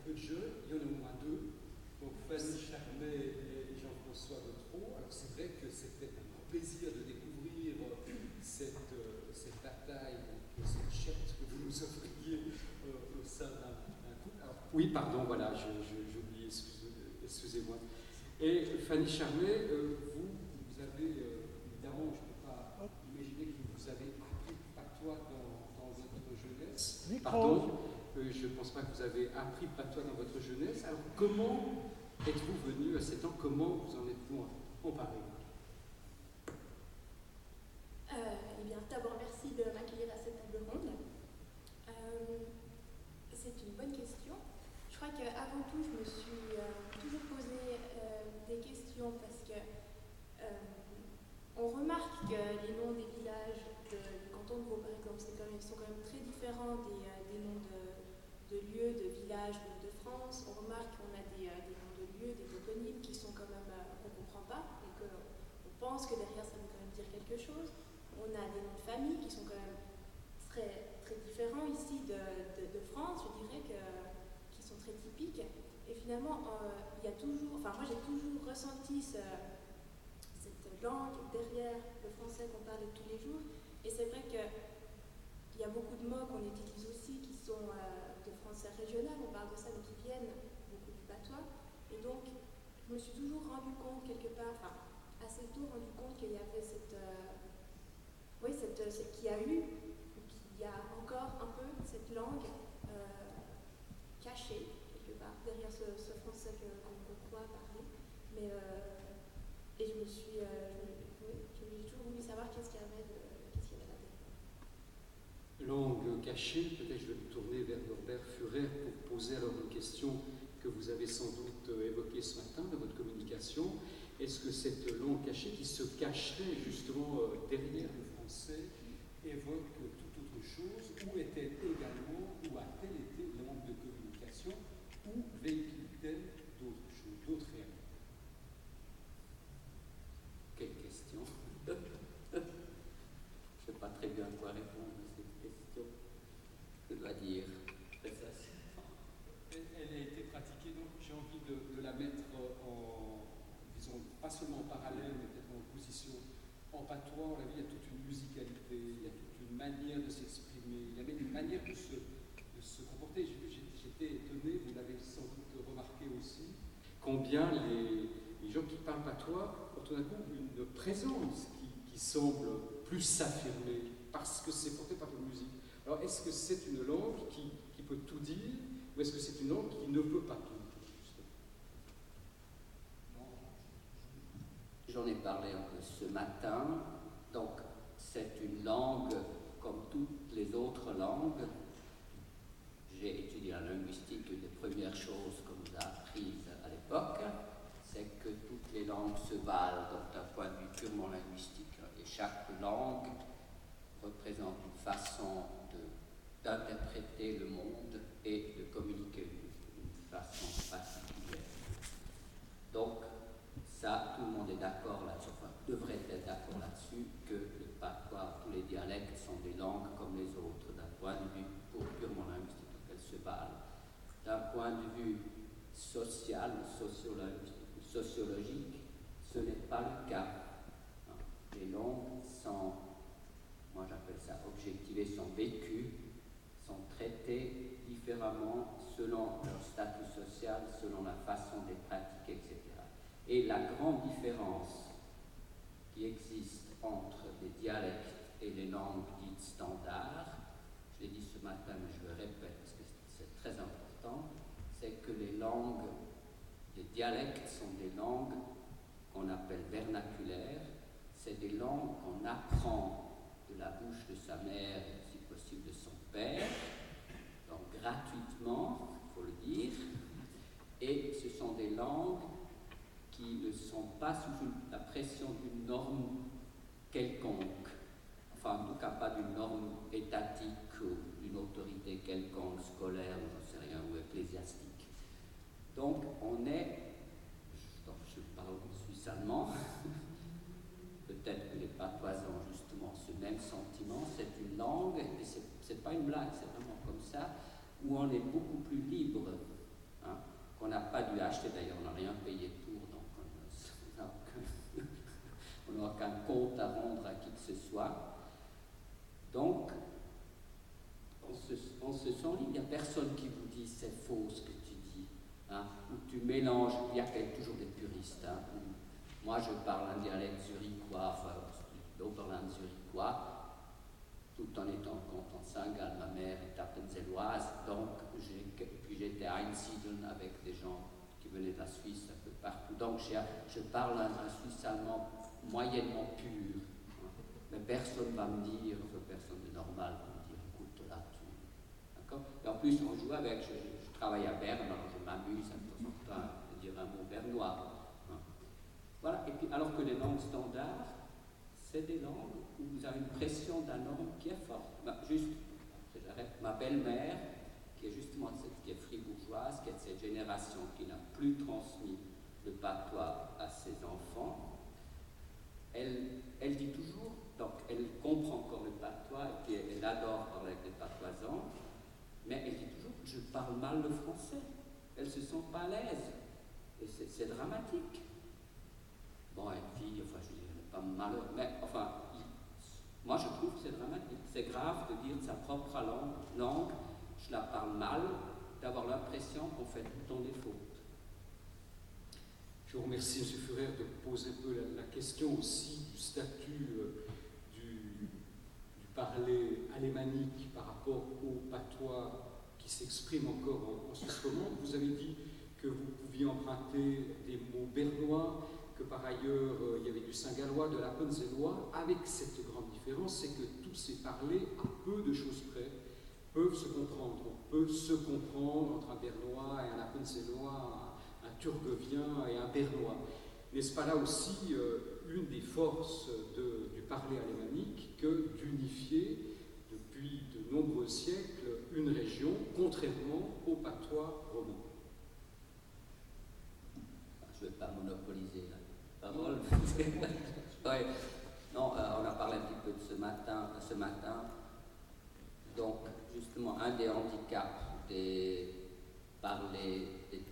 peu de jeux, il y en a au moins deux. Donc Fanny Charmet et Jean-François Gautreau. Alors c'est vrai que c'était un grand plaisir de découvrir cette bataille, cette charte que vous nous offriez au sein d'un couple. Alors, oui, pardon, voilà, j'oublie, excusez-moi. Et Fanny Charmet, vous avez, évidemment, je ne peux pas imaginer que vous avez appris le patois dans votre jeunesse. Pardon, je ne pense pas que vous avez appris le patois dans votre jeunesse. Alors comment êtes-vous venu à 7 ans? Comment vous en êtes-vous emparé? Eh bien, d'abord, merci de m'accueillir à cette table ronde. C'est une bonne question. Je crois qu'avant tout, je me suis toujours posé des questions parce que on remarque que les noms des villages du canton de Vaud, par exemple, sont quand même très différents des noms de lieux, de villages de France. On remarque qu'on a des noms de lieux, des toponymes qui sont quand même qu'on ne comprend pas et qu'on pense que derrière ça veut quand même dire quelque chose. On a des noms de famille qui sont quand même très, très différents ici de France, je dirais, qui sont très typiques. Et finalement, il y a toujours, enfin moi j'ai toujours ressenti cette langue derrière le français qu'on parle tous les jours. Et c'est vrai qu'il y a beaucoup de mots qu'on utilise aussi qui sont de français régional, on parle de ça, mais qui viennent beaucoup du patois. Et donc, je me suis toujours rendu compte quelque part, enfin assez tôt rendu compte qu'il y avait qu'il y a eu, ou qu'il y a encore un peu cette langue cachée quelque part derrière ce français qu'on croit parler. Mais et je me suis, j'ai toujours voulu savoir qu'est-ce qu'il y avait là-dedans. Langue cachée, peut-être je vais me tourner vers Norbert Furet pour poser alors une question que vous avez sans doute évoquée ce matin dans votre communication. Est-ce que cette langue cachée qui se cacherait justement derrière le français évoque toute autre chose, ou est-elle également, ou a-t-elle été une langue de communication, ou véhicule-t-elle d'autres choses, d'autres réalités? Quelle question? Je ne sais pas très bien quoi répondre à cette question. Je dois dire. Elle a été pratiquée, donc j'ai envie de la mettre disons, pas seulement en parallèle, mais peut-être en position. En patois, on l'a vu, il y a toute une musicalité, il y a toute une manière de s'exprimer, il y a même une manière de se comporter. J'étais étonné, vous l'avez sans doute remarqué aussi, combien les gens qui parlent patois ont tout d'un coup une présence qui semble plus s'affirmer parce que c'est porté par une musique. Alors, est-ce que c'est une langue qui peut tout dire, ou est-ce que c'est une langue qui ne peut pas tout dire? J'en ai parlé un peu ce matin. Donc, c'est une langue comme toutes les autres langues. J'ai étudié la linguistique. Une des premières choses qu'on nous a apprises à l'époque, c'est que toutes les langues se valent d'un point de vue purement linguistique. Et chaque langue représente une façon d'interpréter le monde et de communiquer d'une façon particulière. Donc, ça, tout le monde est d'accord là-dessus, enfin, devrait être d'accord là-dessus, que le patois, tous les dialectes sont des langues comme les autres, d'un point de vue purement linguistique, donc elles se valent. D'un point de vue social, sociologique, ce n'est pas le cas. Les langues sont, moi j'appelle ça objectivées, sont vécues, sont traitées différemment selon leur statut social, selon la façon de les pratiquer, etc. Et la grande différence qui existe entre les dialectes et les langues dites standards, je l'ai dit ce matin, mais je le répète parce que c'est très important, c'est que les dialectes sont des langues qu'on appelle vernaculaires, c'est des langues qu'on apprend de la bouche de sa mère, si possible de son père, donc gratuitement, il faut le dire, et ce sont des langues qui ne sont pas sous la pression d'une norme quelconque, enfin en tout cas pas d'une norme étatique ou d'une autorité quelconque, scolaire ou j'en sais rien, ou ecclésiastique. Donc on est, je parle suisse-allemand, peut-être que les patois ont justement ce même sentiment, c'est une langue, et c'est pas une blague, c'est vraiment comme ça, où on est beaucoup plus libre qu'on n'a pas dû acheter, d'ailleurs on n'a rien payé pour, donc on n'a aucun compte à rendre à qui que ce soit. Donc, on se sent libre, il n'y a personne qui vous dit c'est faux ce que tu dis, hein, ou tu mélanges, il y a toujours des puristes. Hein, moi je parle un dialecte zurichois, enfin, l'autre parle un zurichois, tout en étant en canton de Saint-Gall. Ma mère est appenzelloise, donc puis j'étais à Einsiedeln avec des gens qui venaient de la Suisse un peu partout. Donc je parle un suisse allemand moyennement pur, hein, mais personne ne va me dire, personne de normal va me dire, écoute là, d'accord. Et en plus on joue avec, je travaille à Berne, alors je m'amuse un peu de dire un mot bernois. Hein. Voilà, et puis alors que les langues standards, c'est des langues où vous avez une pression d'un homme qui est forte. Juste, j'arrête, ma belle-mère, qui est justement qui est fribourgeoise, qui est de cette génération qui n'a plus transmis le patois à ses enfants, elle dit toujours, donc elle comprend encore le patois et puis elle adore parler avec les patoisans, mais elle dit toujours, je parle mal le français. Elle ne se sent pas à l'aise. Et c'est dramatique. Bon, et puis, enfin, je dis, pas malheur, mais enfin, moi je trouve que c'est dramatique. C'est grave de dire de sa propre langue, je la parle mal, d'avoir l'impression qu'on fait tout le temps des fautes. Je vous remercie, M. Führer, de poser un peu la question aussi du statut du parler alémanique par rapport au patois qui s'exprime encore en Suisse romande. Vous avez dit que vous pouviez emprunter des mots bernois, que par ailleurs il y avait du saint-gallois, de l'appenzellois, avec cette grande différence, c'est que tous ces parlers, à peu de choses près, peuvent se comprendre. On peut se comprendre entre un bernois et un appenzellois, un turgovien et un bernois. N'est-ce pas là aussi une des forces du parler alémanique que d'unifier depuis de nombreux siècles une région, contrairement au patois roman? Je ne vais pas monopoliser la parole. Ouais. Non, on a parlé un petit peu de ce matin. Donc, justement, un des handicaps des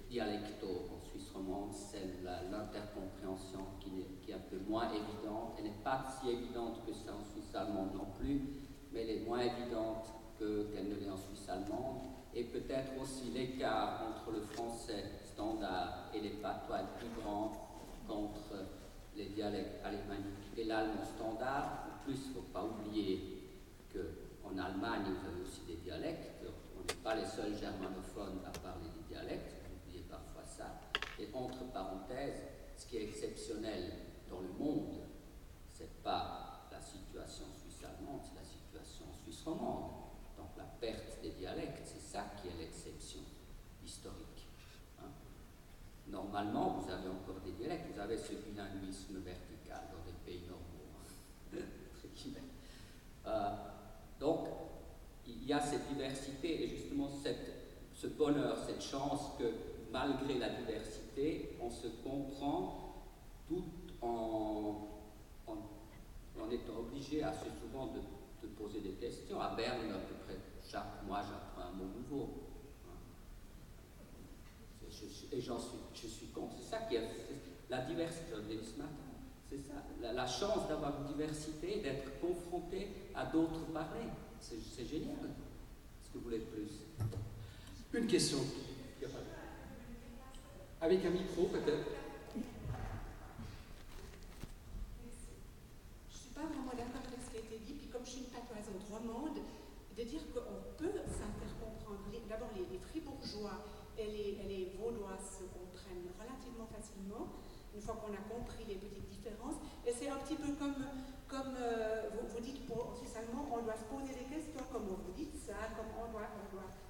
dialectaux en Suisse romande, c'est l'intercompréhension qui est un peu moins évidente. Elle n'est pas si évidente que ça en Suisse allemande non plus, mais elle est moins évidente qu'elle ne l'est en Suisse allemande. Et peut-être aussi l'écart entre le français standard et les patois est plus grand qu'entre les dialectes alémaniques et l'allemand standard. En plus, il ne faut pas oublier qu'en Allemagne, vous avez aussi des dialectes. On n'est pas les seuls germanophones à parler des dialectes, vous oubliez parfois ça. Et entre parenthèses, ce qui est exceptionnel dans le monde, ce n'est pas la situation suisse-allemande, c'est la situation suisse romande. Donc la perte des dialectes, c'est ça qui est l'exception historique. Hein. Normalement, vous avez encore des dialectes, vous avez ce bilinguisme vertical dans les pays normaux. Donc, il y a cette diversité et justement ce bonheur, cette chance que malgré la diversité, on se comprend tout en étant obligé assez souvent de poser des questions. À Berne, à peu près chaque mois, j'apprends un mot nouveau. Et je suis contre. C'est ça qui est la diversité, je l'ai dit ce matin. C'est ça, la chance d'avoir une diversité, d'être confronté à d'autres parlers. C'est génial. Est-ce que vous voulez plus? Une question. Avec un micro, peut-être. Je ne suis pas vraiment d'accord avec ce qui a été dit, puis comme je suis une patoisante romande, de dire qu'on peut s'intercomprendre. D'abord, les fribourgeois et les vaudois se comprennent relativement facilement, une fois qu'on a compris les petites différences. Et c'est un petit peu comme vous dites en suisse allemand, on doit se poser des questions, comme vous dites ça, comme on doit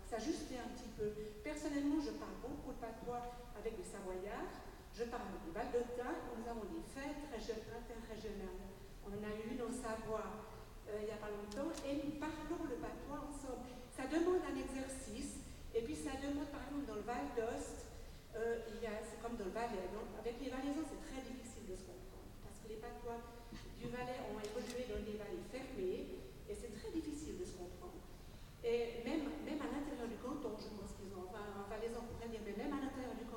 s'ajuster un petit peu. Personnellement, je parle beaucoup de patois avec les Savoyards, je parle avec les Valdotins, nous avons des fêtes interrégionales. On en a une en Savoie il n'y a pas longtemps, et nous parlons le patois ensemble. Ça demande un exercice, et puis ça demande, par exemple, dans le Val d'Ost, c'est comme dans le Valais. Avec les Valaisans, c'est très difficile de se comprendre, parce que les patois du Valais ont évolué dans des vallées fermées, et c'est très difficile de se comprendre. Et même à l'intérieur du canton, je pense qu'ils ont, enfin, un Valaisan pourrait dire, mais même à l'intérieur du canton,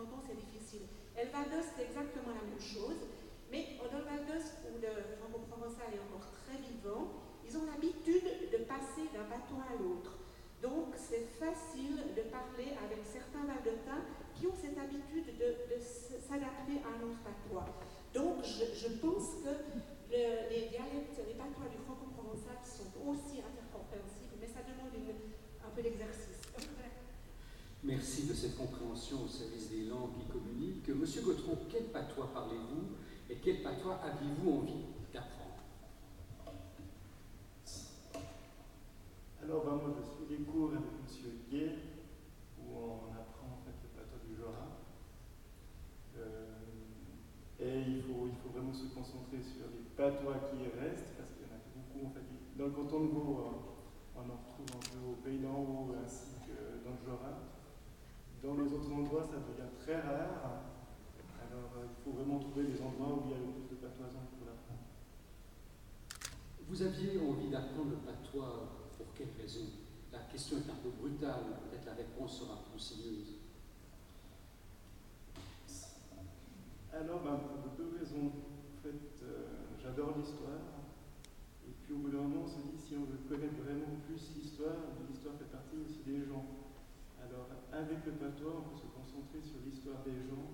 ancestral et encore très vivant, ils ont l'habitude de passer d'un patois à l'autre. Donc c'est facile de parler avec certains valdôtains qui ont cette habitude de s'adapter à un autre patois. Donc je pense que les dialectes, les patois du franco-provençal sont aussi intercompréhensibles, mais ça demande un peu d'exercice. Merci de cette compréhension au service des langues qui communiquent. Monsieur Gautreau, quel patois parlez-vous et quel patois aviez-vous envie d'apprendre? Alors, moi, je suis des cours avec M. Gué, où on apprend en fait le patois du Jorat. Et il faut vraiment se concentrer sur les patois qui restent, parce qu'il y en a beaucoup en fait. Dans le canton de Vaud, on en retrouve un peu au Pays d'en Haut ainsi que dans le Jorat. Dans les autres endroits, ça devient très rare. Alors, il faut vraiment trouver les endroits où il y a le plus de patoisans pour l'apprendre. Vous aviez envie d'apprendre le patois pour quelle raison? La question est un peu brutale, peut-être la réponse sera poncilleuse. Alors, pour deux raisons. En fait, j'adore l'histoire. Et puis, au bout d'un moment, on se dit, si on veut connaître vraiment plus l'histoire fait partie aussi des gens. Alors, avec le patois, on peut se concentrer sur l'histoire des gens,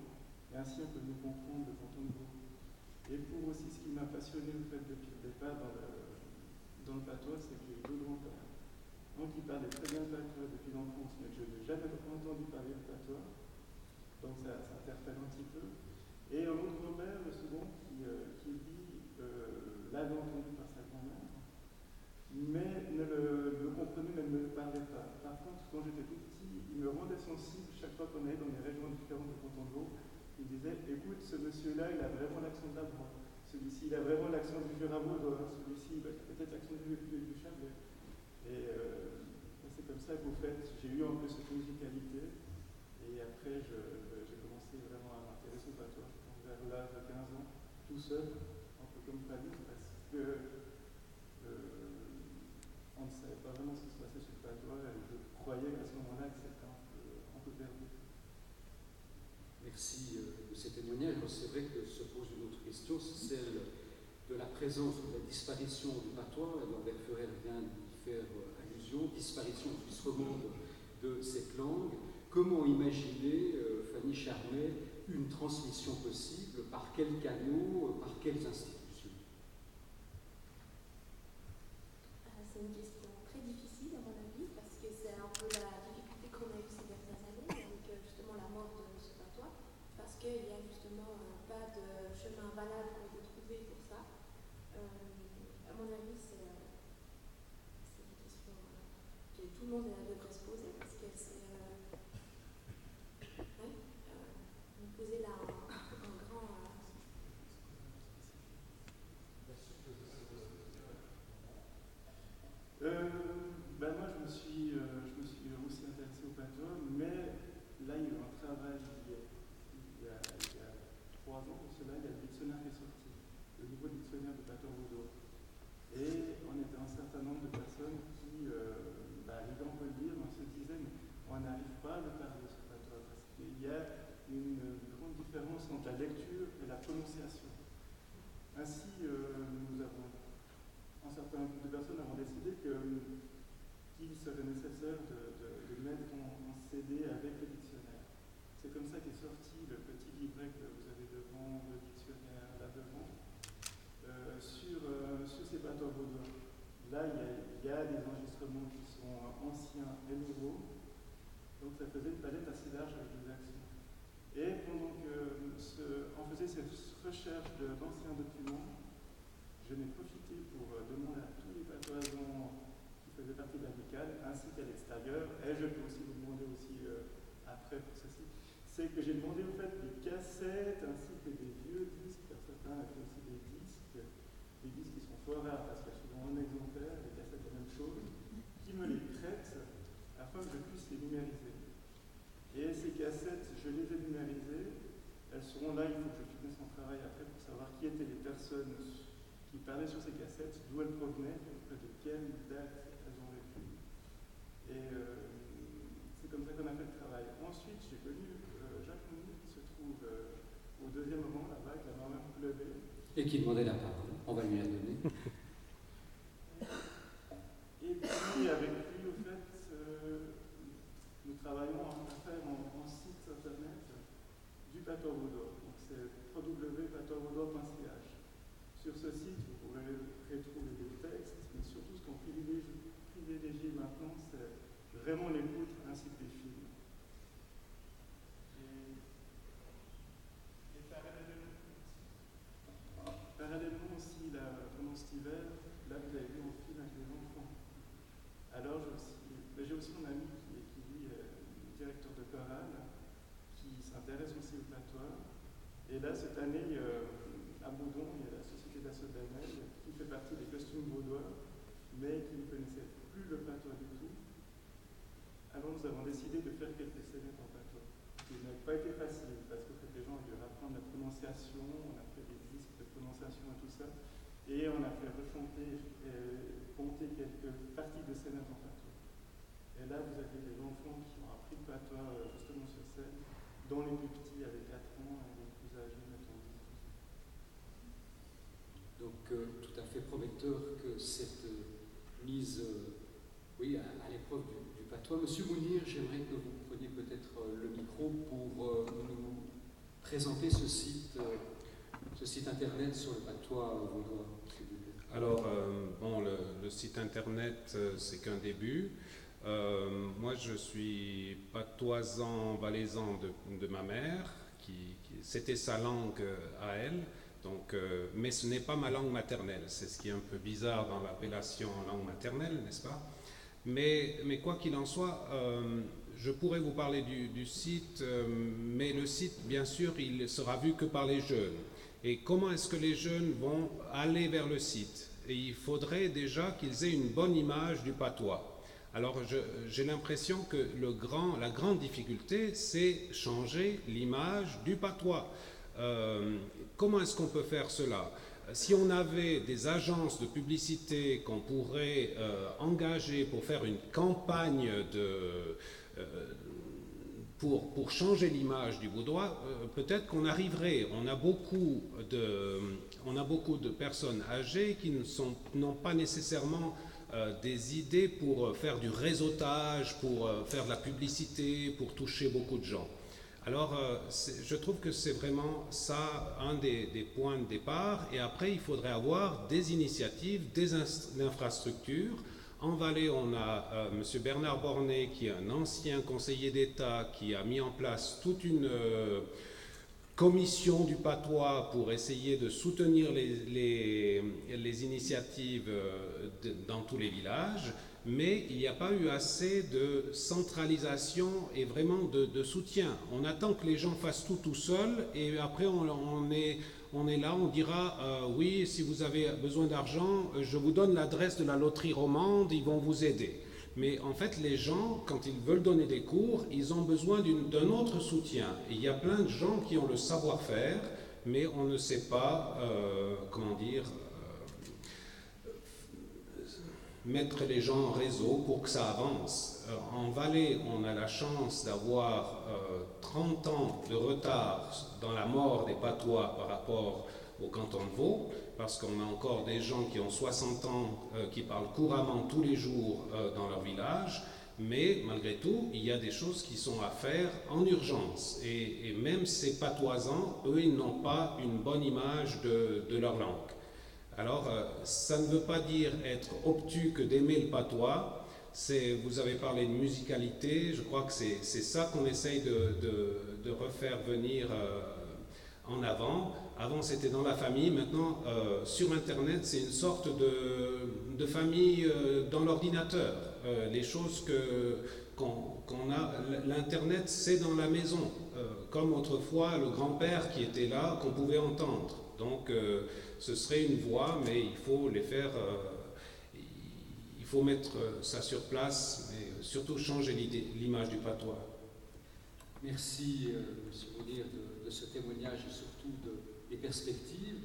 et ainsi on peut mieux comprendre le canton de Vaud. Et pour aussi, ce qui m'a passionné en fait, depuis le départ dans le patois, c'est que j'ai deux grands-pères. Un qui parlait très bien le patois depuis l'enfance, mais je n'ai jamais entendu parler le patois. Donc ça interpelle un petit peu. Et un autre grand-père, le second, qui lui l'avait entendu par sa grand-mère, mais ne le comprenait, mais ne le parlait pas. Par contre, quand j'étais tout petit, il me rendait sensible chaque fois qu'on allait dans des régions différentes de canton de Vaud. Il disait, écoute, ce monsieur-là, il a vraiment l'accent de la Broye. Celui-ci, il a vraiment l'accent du Jura-Vaudois. Celui-ci, peut-être l'accent du Chablais. Et c'est comme ça qu'au fait, j'ai eu un peu cette musicalité. Et après, j'ai commencé vraiment à m'intéresser au patois. Je pense vers l'âge de 15 ans, tout seul, un peu comme Fanny, parce que on ne savait pas vraiment ce qui se passait sur le patois. Et je croyais qu'à ce moment-là, que c'était un peu perdu. Merci de ces témoignages. C'est vrai que se pose une autre question, c'est celle de la présence ou de la disparition du patois. Norbert Ferrer vient d'y faire allusion, disparition en Suisse romande de cette langue. Comment imaginer, Fanny Charmet, une transmission possible? Par quels canaux, par quelles institutions? C'est une question très difficile à mon avis, parce que c'est un peu la difficulté qu'on a eue ces dernières années, avec justement la mort de ce patois, parce qu'il n'y a justement pas de chemin valable qui a été trouvé pour ça. À mon avis, c'est une question que tout le monde devrait se poser, parce que c'est... vous posez là un grand... Moi, je me suis aussi intéressé au patois, mais là, il y a eu un travail il y a 3 ans pour cela, il y a le dictionnaire qui est sorti, le nouveau dictionnaire de patois vaudois. Et on était un certain nombre de personnes qui, arrivaient à le lire, on se disait, mais on n'arrive pas à le parler ce patois, parce qu'il y a une grande différence entre la lecture et la prononciation. Ainsi, un certain nombre de personnes avons décidé qu'il serait nécessaire de mettre en CD avec le dictionnaire. C'est comme ça qu'est sorti le petit livret que vous avez devant, le dictionnaire là devant, sur ces patois vaudois. Là, il y a des enregistrements qui sont anciens et nouveaux, donc ça faisait une palette assez large avec des accents. Et pendant qu'on faisait cette recherche d'anciens documents, je n'ai profité pour demander à tous les patoisans qui faisaient partie de l'amicale, ainsi qu'à l'extérieur, et je peux aussi vous demander aussi après pour ceci, c'est que j'ai demandé au fait des cassettes ainsi que des vieux disques, car certains avaient aussi des disques qui sont fort rares parce qu'il y a souvent un exemplaire, les cassettes la même chose, qui me les prêtent afin que je puisse les numériser. Et ces cassettes, je les ai numérisées, elles seront là, il faut que je finisse mon travail après pour savoir qui étaient les personnes qui parlaient sur ces cassettes, d'où elles provenaient, auprès de quelle date elles ont vécu. Et c'est comme ça qu'on a fait le travail. Ensuite, j'ai connu Jacques Monnier qui se trouve au 2e rang là-bas, avec la main levée. Et qui demandait la parole. On va lui la donner. Et puis avec lui, au fait, nous travaillons à faire en site internet du patois vaudois. Donc c'est www.patoisvaudois.ch. Sur ce site, vous pourrez retrouver des textes, mais surtout ce qu'on privilégie maintenant, c'est vraiment l'écoute ainsi que les films. Et parallèlement aussi, là, pendant cet hiver, là vous avez vu en film avec les enfants. Alors j'ai aussi mon ami qui lui est directeur de chorale, qui s'intéresse aussi au patois. Et là, cette année, à Boudon, il y a la Société d'Assaut d'Amel qui fait partie des costumes vaudois, mais qui ne connaissait plus le patois du tout. Alors nous avons décidé de faire quelques scénettes en patois. Ce qui n'a pas été facile, parce que les gens ont dû apprendre la prononciation, on a fait des disques de prononciation et tout ça, et on a fait rechanter et compter quelques parties de scénettes en patois. Et là, vous avez des enfants qui ont appris le patois justement sur scène, dont les plus petits avec 4 ans et les plus âgés mettons 10 ans. Donc tout à fait prometteur que cette mise à l'épreuve du patois. Monsieur Mounir, j'aimerais que vous preniez peut-être le micro pour nous présenter ce site internet sur le patois vaudois. Alors, le site internet, c'est qu'un début. Moi, je suis patoisan valaisan de ma mère, c'était sa langue à elle, donc, mais ce n'est pas ma langue maternelle. C'est ce qui est un peu bizarre dans l'appellation langue maternelle, n'est-ce pas ? Mais quoi qu'il en soit, je pourrais vous parler du site, mais le site, bien sûr, il sera vu que par les jeunes. Et comment est-ce que les jeunes vont aller vers le site ? Et il faudrait déjà qu'ils aient une bonne image du patois. Alors j'ai l'impression que la grande difficulté, c'est changer l'image du patois. Comment est-ce qu'on peut faire cela ? Si on avait des agences de publicité qu'on pourrait engager pour faire une campagne pour changer l'image du vaudois, peut-être qu'on arriverait. On a beaucoup de personnes âgées qui n'ont pas nécessairement des idées pour faire du réseautage, pour faire de la publicité, pour toucher beaucoup de gens. Alors, je trouve que c'est vraiment ça un des points de départ. Et après, il faudrait avoir des initiatives, des infrastructures. En Valais, on a M. Bernard Bornet, qui est un ancien conseiller d'État, qui a mis en place toute une commission du patois pour essayer de soutenir les initiatives dans tous les villages. Mais il n'y a pas eu assez de centralisation et vraiment de soutien. On attend que les gens fassent tout seuls et après on est là, on dira oui, si vous avez besoin d'argent, je vous donne l'adresse de la loterie romande, ils vont vous aider. Mais en fait, les gens, quand ils veulent donner des cours, ils ont besoin d'un autre soutien. Et il y a plein de gens qui ont le savoir-faire, mais on ne sait pas, mettre les gens en réseau pour que ça avance. En Valais, on a la chance d'avoir 30 ans de retard dans la mort des patois par rapport au canton de Vaud, parce qu'on a encore des gens qui ont 60 ans, qui parlent couramment tous les jours dans leur village, mais malgré tout, il y a des choses qui sont à faire en urgence. Et même ces patoisans, eux, ils n'ont pas une bonne image de leur langue. Alors, ça ne veut pas dire être obtus que d'aimer le patois. Vous avez parlé de musicalité, je crois que c'est ça qu'on essaye de refaire venir en avant. Avant, c'était dans la famille. Maintenant, sur Internet, c'est une sorte de famille dans l'ordinateur. Les choses qu'on a, l'Internet, c'est dans la maison. Comme autrefois, le grand-père qui était là, qu'on pouvait entendre. Donc, ce serait une voie, mais il faut les faire... il faut mettre ça sur place, mais surtout changer l'image du patois. Merci, M. Mounir, de ce témoignage et surtout des perspectives.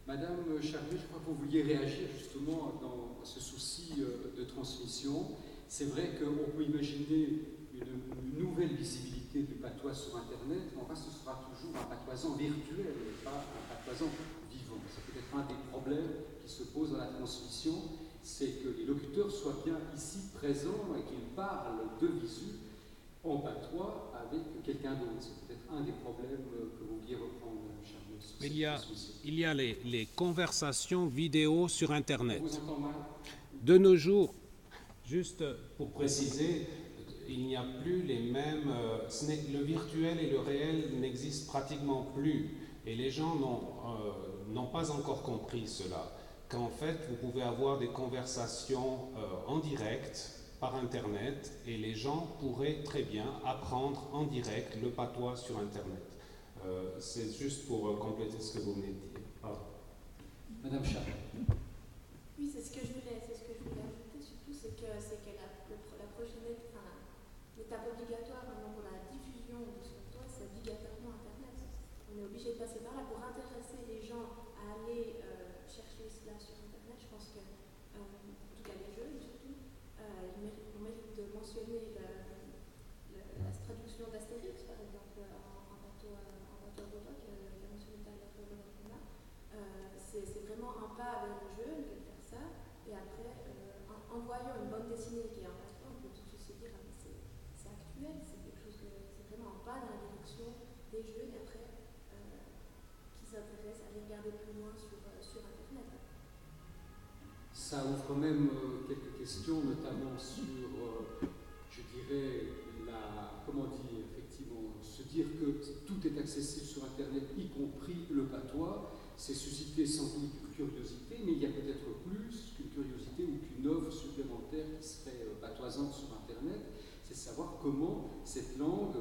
Madame Charvet, je crois que vous vouliez réagir justement dans ce souci de transmission. C'est vrai qu'on peut imaginer une nouvelle visibilité du patois sur Internet, mais enfin ce sera toujours un patoisan virtuel, pas un patoisan vivant. C'est peut-être un des problèmes qui se pose dans la transmission, c'est que les locuteurs soient bien ici présents et qu'ils parlent de visu en patois avec quelqu'un d'autre. C'est peut-être un des problèmes que vous vouliez reprendre, Charles. Il y a les conversations vidéo sur Internet. On vous entend mal. De nos jours, juste pour préciser, il n'y a plus les mêmes... le virtuel et le réel n'existent pratiquement plus. Et les gens n'ont pas encore compris cela. Qu'en fait, vous pouvez avoir des conversations en direct par Internet et les gens pourraient très bien apprendre en direct le patois sur Internet. C'est juste pour compléter ce que vous venez de dire. Pardon. Madame Charles. Oui, c'est ce que je voulais ajouter surtout, c'est que la prochaine l'étape obligatoire maintenant pour la diffusion de ce patois, c'est obligatoirement Internet. On est obligé de passer par là pour intéresser les gens à aller chercher cela sur Internet. Je pense que, en tout cas les jeunes surtout, on mérite de mentionner la traduction d'Astérix, par exemple, en patois vaudois, qu'a mentionné tout à l'heure Laurent. C'est vraiment un pas vers le jeune que de faire ça. Et après, en voyant une bande dessinée qui est en patois, on peut tout de suite se dire ah, mais c'est actuel, c'est quelque chose c'est vraiment un pas dans la direction des jeunes et après qui s'intéressent à les regarder plus loin sur Internet. Ça ouvre quand même quelques questions, notamment sur, je dirais, effectivement, se dire que tout est accessible sur Internet, y compris le patois, c'est susciter sans doute une curiosité, mais il y a peut-être plus qu'une curiosité ou qu'une offre supplémentaire qui serait patoisante sur Internet, c'est de savoir comment cette langue,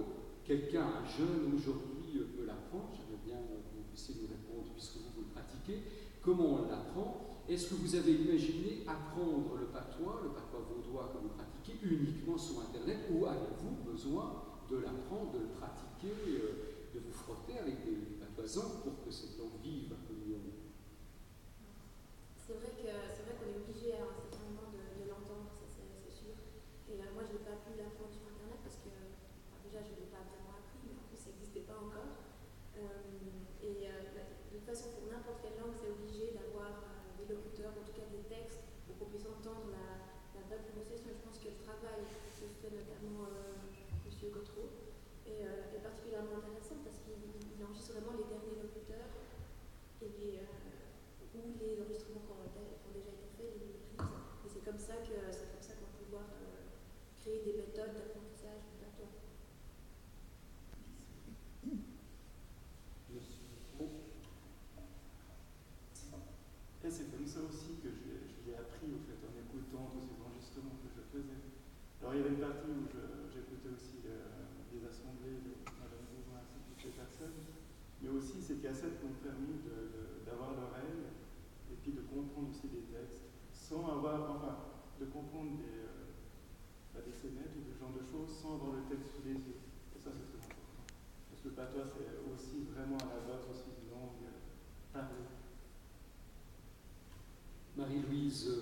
un jeune aujourd'hui peut l'apprendre. J'aimerais bien que vous puissiez nous répondre puisque vous le pratiquez. Comment on l'apprend? Est-ce que vous avez imaginé apprendre le patois vaudois que vous pratiquez uniquement sur Internet, ou avez-vous besoin de l'apprendre, de le pratiquer, de vous frotter avec des patoisans pour que cette langue vive un peu mieux? C'est vrai qu'on est obligé à un certain moment de l'entendre, ça c'est sûr. Et moi je n'ai pas pu l'apprendre sur Internet parce que déjà je ne l'ai pas vraiment appris, mais en plus ça n'existait pas encore. De toute façon pour n'importe quelle langue c'est obligé d'avoir des locuteurs, en tout cas des textes, pour qu'on puisse entendre la vraie prononciation. Et je pense que le travail que fait notamment M. Gautreau est particulièrement intéressant parce qu'il enregistre vraiment les derniers locuteurs et ou les enregistrements qui ont déjà été faits, les reprises. Et c'est comme ça qu'on va pouvoir créer des méthodes d'apprentissage du patois. Et c'est comme ça aussi que je l'ai appris au fait, en écoutant tous ces enregistrements que je faisais. Alors il y avait une partie où j'écoutais aussi les assemblées de Madame Bouvin ainsi que toutes les personnes, mais aussi ces cassettes m'ont permis d'avoir l'oreille et puis de comprendre aussi des textes, sans avoir, de comprendre des scénettes ou ce genre de choses, sans avoir le texte sous les yeux. Et ça c'est très important. Parce que le patois c'est aussi vraiment à la base aussi une langue parlée. Marie-Louise